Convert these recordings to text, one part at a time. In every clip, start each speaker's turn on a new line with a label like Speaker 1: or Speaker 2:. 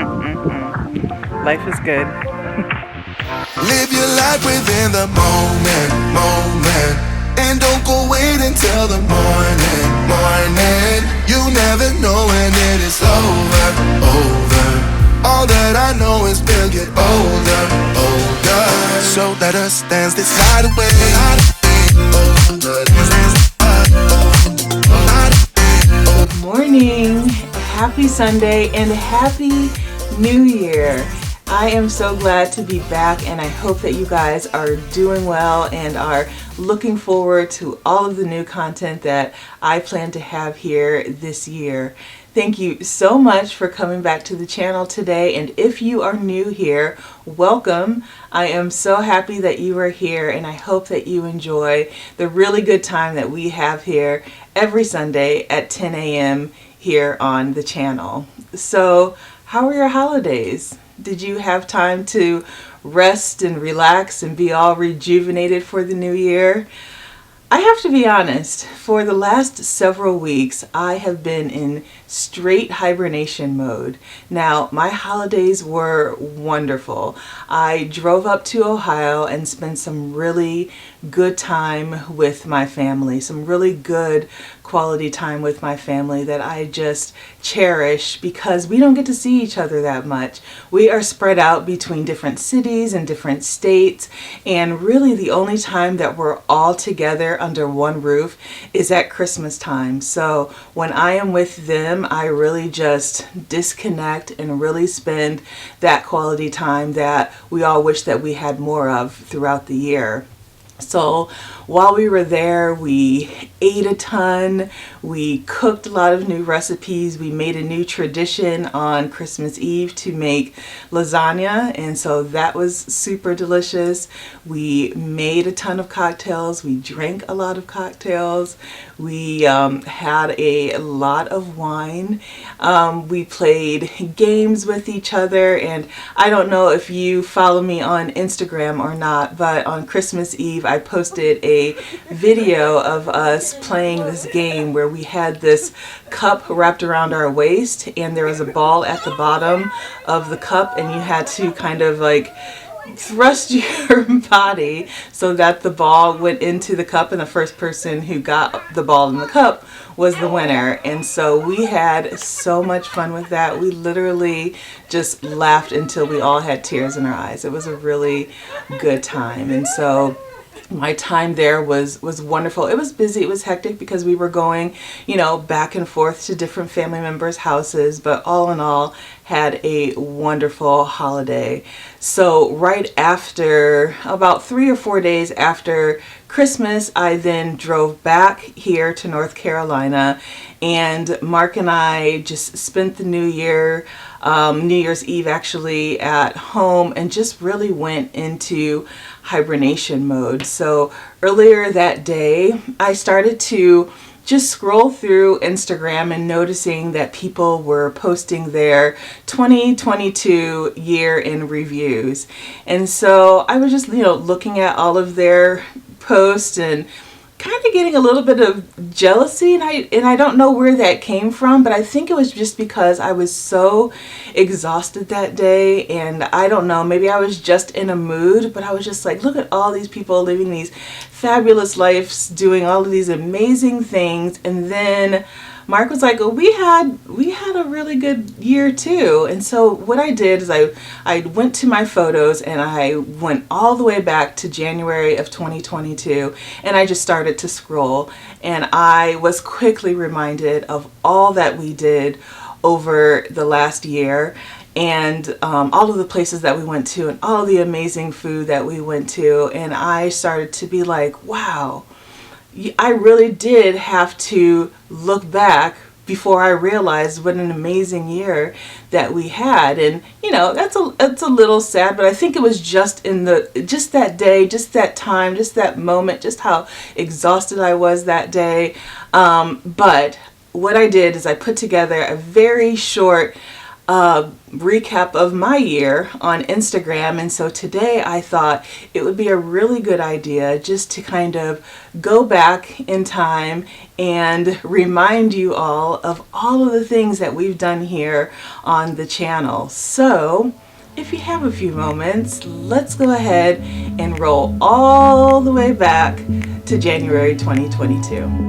Speaker 1: Life is good.
Speaker 2: Live your life within the moment, moment. And don't go wait until the morning, morning. You never know when it is over, over. All that I know is we'll get older, older. So let us dance this night away.
Speaker 1: Good morning, happy Sunday, and happy New Year. I am so glad to be back, and I hope that you guys are doing well and are looking forward to all of the new content that I plan to have here this year. Thank you so much for coming back to the channel today, and if you are new here, welcome. I am so happy that you are here, and I hope that you enjoy the really good time that we have here every Sunday at 10 a.m. here on the channel. So, how are your holidays? Did you have time to rest and relax and be all rejuvenated for the new year? I have to be honest, for the last several weeks, I have been in straight hibernation mode. Now, my holidays were wonderful. I drove up to Ohio and spent some really good time with my family, some really good quality time with my family that I just cherish because we don't get to see each other that much. We are spread out between different cities and different states, and really the only time that we're all together under one roof is at Christmas time. So when I am with them, I really just disconnect and really spend that quality time that we all wish that we had more of throughout the year. So while we were there, we ate a ton, we cooked a lot of new recipes, we made a new tradition on Christmas Eve to make lasagna, and so that was super delicious. We made a ton of cocktails, we drank a lot of cocktails, we had a lot of wine, we played games with each other, and I don't know if you follow me on Instagram or not, but on Christmas Eve I posted a video of us playing this game where we had this cup wrapped around our waist and there was a ball at the bottom of the cup, and you had to kind of like thrust your body so that the ball went into the cup, and the first person who got the ball in the cup was the winner. And so we had so much fun with that. We literally just laughed until we all had tears in our eyes. It was a really good time. And so my time there was wonderful. It was busy, it was hectic because we were going, back and forth to different family members' houses, but all in all, had a wonderful holiday. So right after, about 3 or 4 days after Christmas, I then drove back here to North Carolina, and Mark and I just spent the New Year's Eve actually at home, and just really went into hibernation mode. So earlier that day, I started to just scroll through Instagram and noticing that people were posting their 2022 year in reviews. And so I was just, looking at all of their posts and kind of getting a little bit of jealousy, and I don't know where that came from, but I think it was just because I was so exhausted that day, and I don't know, maybe I was just in a mood, but I was just like, look at all these people living these fabulous lives, doing all of these amazing things. And then Mark was like, well, we had a really good year too. And so what I did is I went to my photos and I went all the way back to January of 2022, and I just started to scroll, and I was quickly reminded of all that we did over the last year, and all of the places that we went to and all the amazing food that we went to. And I started to be like, wow, I really did have to look back before I realized what an amazing year that we had. And that's a little sad, but I think it was just that day, just that time, just that moment, just how exhausted I was that day. But what I did is I put together a very short recap of my year on Instagram, and so today I thought it would be a really good idea just to kind of go back in time and remind you all of the things that we've done here on the channel. So if you have a few moments, let's go ahead and roll all the way back to January 2022.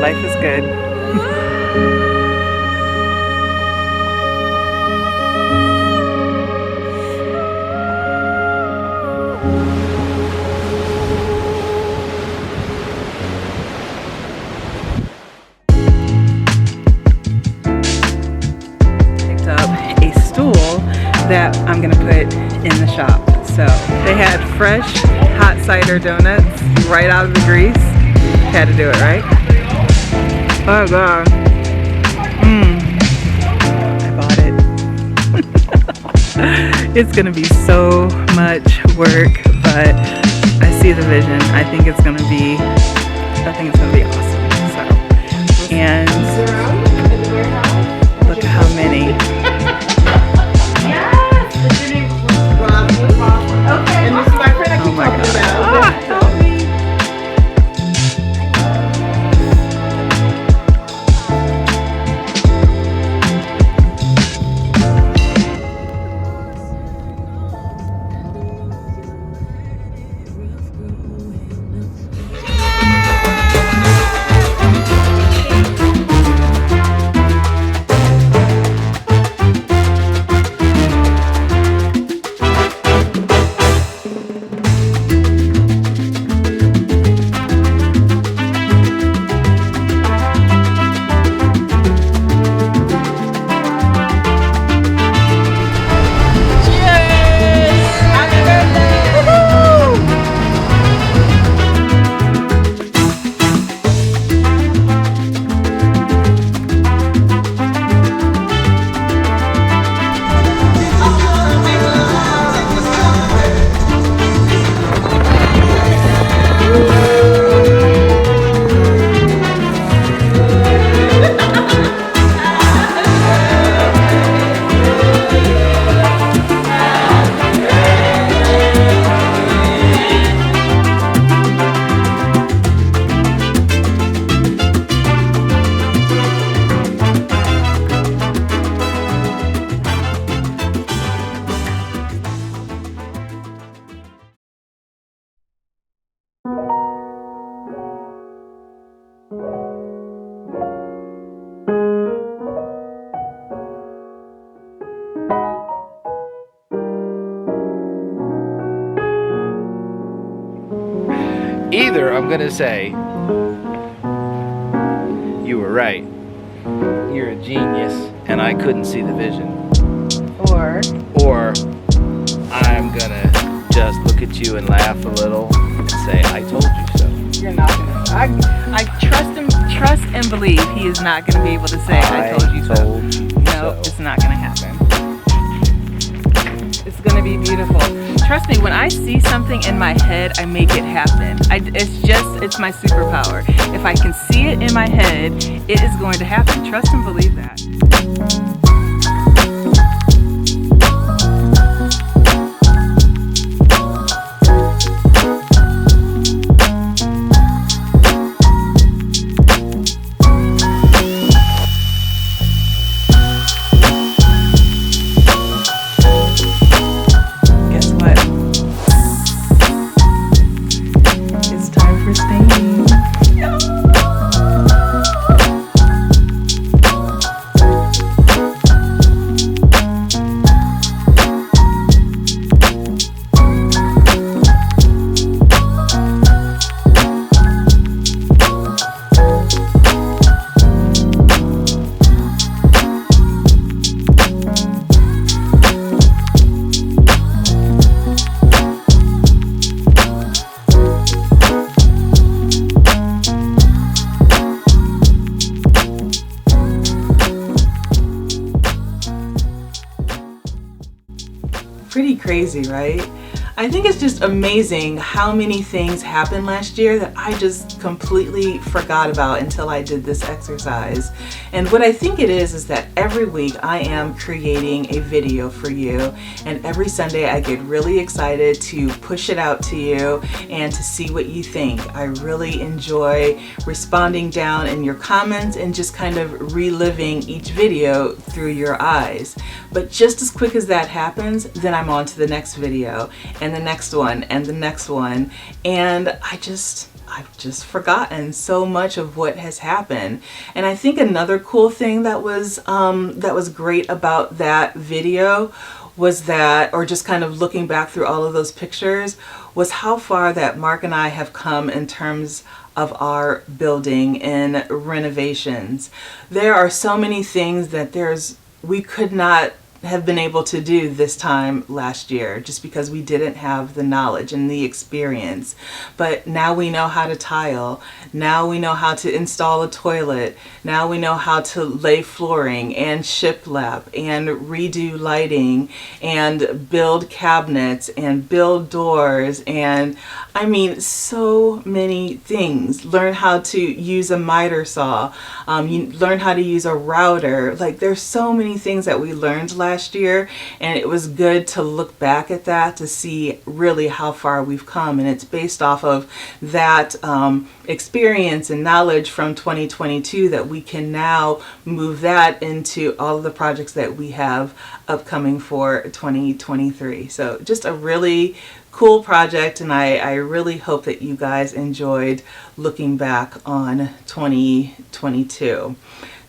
Speaker 3: Life is good. Picked up a stool that I'm gonna put in the shop. So they had fresh hot cider donuts right out of the grease. Had to do it, right? Oh god. It's gonna be so much work, but I see the vision. I think it's gonna be awesome. So, and look at how many.
Speaker 1: Okay. And this is my friend I keep talking about.
Speaker 3: Help me.
Speaker 4: Either I'm gonna say you were right, you're a genius, and I couldn't see the vision, or I'm gonna just look at you and laugh a little and say, I told you so.
Speaker 3: You're not gonna. I trust and believe he is not gonna be able to say I told you so. No, it's not gonna happen. It's gonna be beautiful. Trust me, when I see something in my head, I make it happen. It's my superpower. If I can see it in my head, it is going to happen. Trust and believe that.
Speaker 1: Pretty crazy, right? I think it's just amazing how many things happened last year that I just completely forgot about until I did this exercise. And what I think it is that every week I am creating a video for you, and every Sunday I get really excited to push it out to you and to see what you think. I really enjoy responding down in your comments and just kind of reliving each video through your eyes. But just as quick as that happens, then I'm on to the next video and the next one and the next one, and I've just forgotten so much of what has happened. And I think another cool thing that was great about that video was that, or just kind of looking back through all of those pictures, was how far that Mark and I have come in terms of our building and renovations. There are so many things that we could not have been able to do this time last year, just because we didn't have the knowledge and the experience. But now we know how to tile. Now we know how to install a toilet. Now we know how to lay flooring and shiplap and redo lighting and build cabinets and build doors, and I mean so many things. Learn how to use a miter saw. You learn how to use a router. Like, there's so many things that we learned last year, and it was good to look back at that to see really how far we've come. And it's based off of that experience and knowledge from 2022 that we can now move that into all of the projects that we have upcoming for 2023. So just a really cool project, and I really hope that you guys enjoyed looking back on 2022.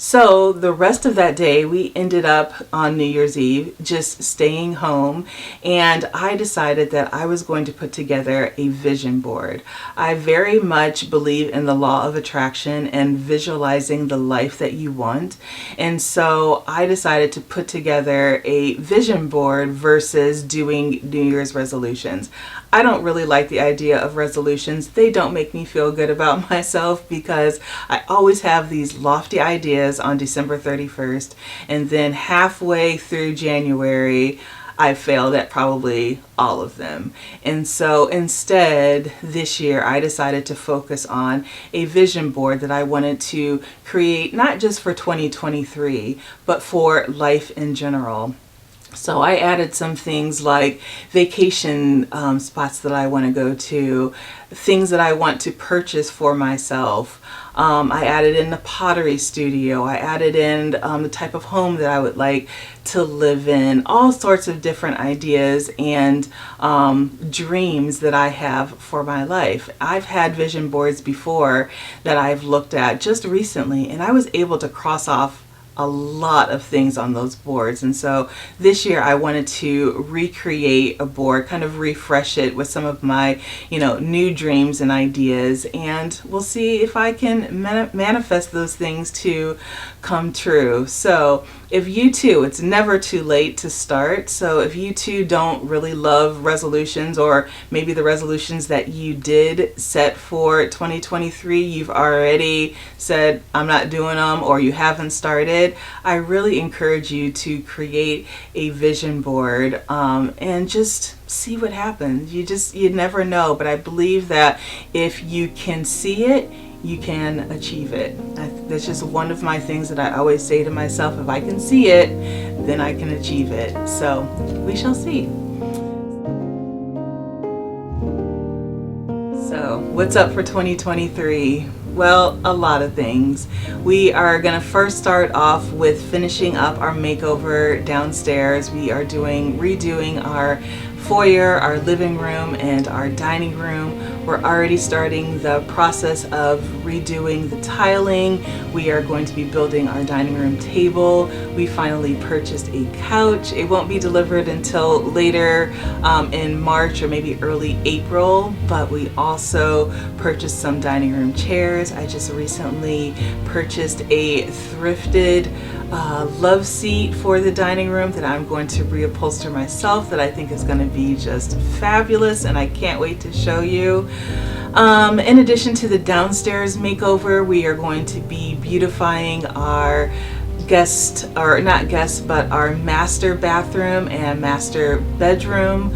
Speaker 1: So the rest of that day, we ended up on New Year's Eve just staying home, and I decided that I was going to put together a vision board. I very much believe in the law of attraction and visualizing the life that you want, and so I decided to put together a vision board versus doing New Year's resolutions. I don't really like the idea of resolutions. They don't make me feel good about myself, because I always have these lofty ideas on December 31st, and then halfway through January, I failed at probably all of them. And so instead, this year, I decided to focus on a vision board that I wanted to create, not just for 2023, but for life in general. So I added some things like vacation spots that I want to go to, things that I want to purchase for myself. I added in the pottery studio. I added in the type of home that I would like to live in, all sorts of different ideas and dreams that I have for my life. I've had vision boards before that I've looked at just recently, and I was able to cross off a lot of things on those boards. And so this year I wanted to recreate a board, kind of refresh it with some of my, new dreams and ideas, and we'll see if I can manifest those things to come true. So if you too, it's never too late to start. So if you too don't really love resolutions, or maybe the resolutions that you did set for 2023, you've already said, I'm not doing them, or you haven't started, I really encourage you to create a vision board and just see what happens. You never know, but I believe that if you can see it, you can achieve it. That's just one of my things that I always say to myself: if I can see it, then I can achieve it. So we shall see. So what's up for 2023? Well, a lot of things. We are going to first start off with finishing up our makeover downstairs. We are redoing our foyer, our living room, and our dining room. We're already starting the process of redoing the tiling. We are going to be building our dining room table. We finally purchased a couch. It won't be delivered until later in March or maybe early April, but we also purchased some dining room chairs. I just recently purchased a thrifted love seat for the dining room that I'm going to reupholster myself, that I think is going to be just fabulous, and I can't wait to show you. In addition to the downstairs makeover, we are going to be beautifying our our master bathroom and master bedroom.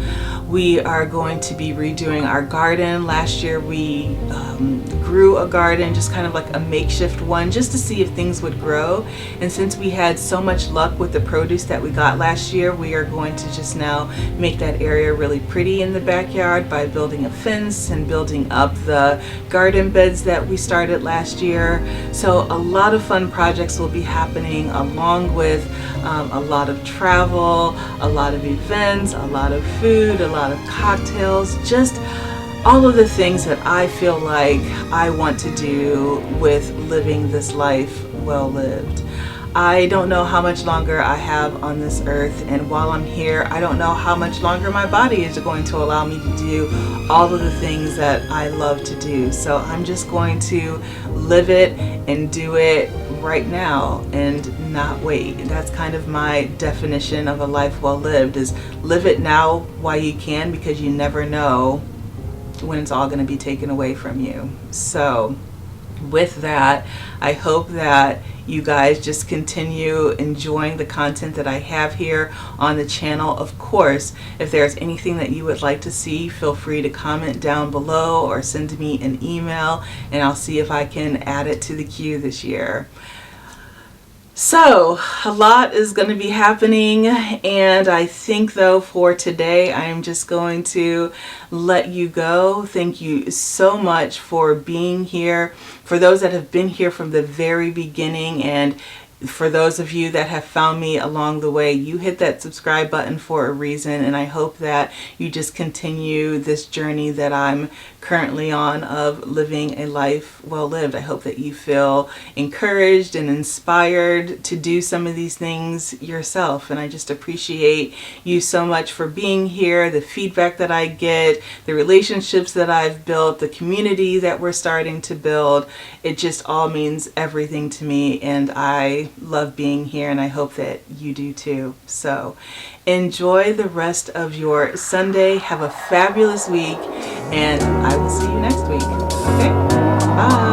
Speaker 1: We are going to be redoing our garden. Last year we grew a garden, just kind of like a makeshift one, just to see if things would grow. And since we had so much luck with the produce that we got last year, we are going to just now make that area really pretty in the backyard by building a fence and building up the garden beds that we started last year. So a lot of fun projects will be happening, along with a lot of travel, a lot of events, a lot of food, a lot of cocktails, just all of the things that I feel like I want to do with living this life well lived. I don't know how much longer I have on this earth, and while I'm here, I don't know how much longer my body is going to allow me to do all of the things that I love to do. So I'm just going to live it and do it right now and not wait. That's kind of my definition of a life well lived, is live it now while you can, because you never know when it's all going to be taken away from you. So with that, I hope that you guys just continue enjoying the content that I have here on the channel. Of course, if there's anything that you would like to see, feel free to comment down below or send me an email, and I'll see if I can add it to the queue this year. So a lot is going to be happening, and I think though for today I'm just going to let you go. Thank you so much for being here. For those that have been here from the very beginning, and for those of you that have found me along the way, you hit that subscribe button for a reason, and I hope that you just continue this journey that I'm currently on of living a life well lived. I hope that you feel encouraged and inspired to do some of these things yourself, and I just appreciate you so much for being here, the feedback that I get, the relationships that I've built, the community that we're starting to build. It just all means everything to me, and I love being here, and I hope that you do too. So enjoy the rest of your Sunday. Have a fabulous week, and I will see you next week. Okay? Bye.